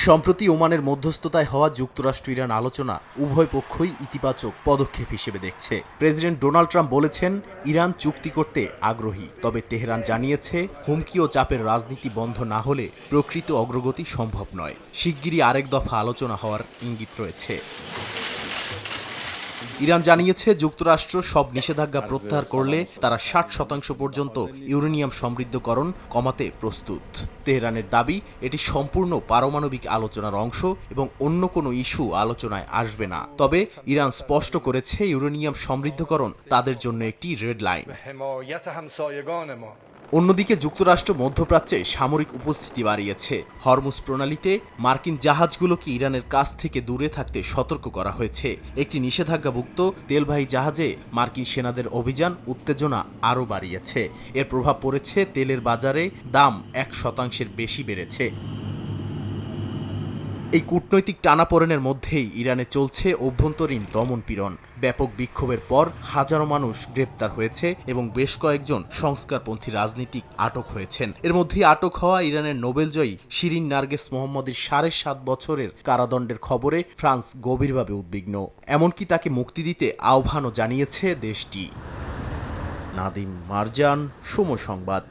সম্প্রতি ওমানের মধ্যস্থতায় হওয়া যুক্তরাষ্ট্র ইরান আলোচনা উভয় পক্ষই ইতিবাচক পদক্ষেপ হিসেবে দেখছে। প্রেসিডেন্ট ডোনাল্ড ট্রাম্প বলেছেন, ইরান চুক্তি করতে আগ্রহী, তবে তেহরান জানিয়েছে হুমকি ও চাপের রাজনীতি বন্ধ না হলে প্রকৃত অগ্রগতি সম্ভব নয়। শিগগিরই আরেক দফা আলোচনা হওয়ার ইঙ্গিত রয়েছে। ইরান জানিয়েছে, যুক্তরাষ্ট্র সব নিষেধাজ্ঞা প্রত্যাহার করলে তারা 60% পর্যন্ত ইউরেনিয়াম সমৃদ্ধকরণ কমাতে প্রস্তুত। তেহরানের দাবি, এটি সম্পূর্ণ পারমাণবিক আলোচনার অংশ এবং অন্য কোনো ইস্যু আলোচনায় আসবে না। তবে ইরান স্পষ্ট করেছে, ইউরেনিয়াম সমৃদ্ধকরণ তাদের জন্য একটি রেড লাইন। অন্যদিকে যুক্তরাষ্ট্র মধ্যপ্রাচ্যে সামরিক উপস্থিতি বাড়িয়েছে। হরমুজ প্রণালীতে মার্কিন জাহাজগুলোকে ইরানের কাছ থেকে দূরে থাকতে সতর্ক করা হয়েছে। একটি নিষেধাজ্ঞাভুক্ত তেলবাহী জাহাজে মার্কিন সেনাদের অভিযান উত্তেজনা আরও বাড়িয়েছে। এর প্রভাব পড়েছে তেলের বাজারে, দাম 1% বেশি বেড়েছে। এই কূটনৈতিক টানাপোড়েনের মধ্যেই ইরানে চলছে অভ্যন্তরীণ দমনপীড়ন। ব্যাপক বিক্ষোভের পর হাজারো মানুষ গ্রেপ্তার হয়েছে এবং বেশ কয়েকজন সংস্কারপন্থী রাজনীতিক আটক হয়েছেন। এর মধ্যেই আটক হওয়া ইরানের নোবেলজয়ী শিরিন নার্গিস মোহাম্মদীর 7.5 বছরের কারাদণ্ডের খবরে ফ্রান্স গভীরভাবে উদ্বিগ্ন। এমনকি তাকে মুক্তি দিতে আহ্বানও জানিয়েছে দেশটি। নাদিম মারজান, সময় সংবাদ।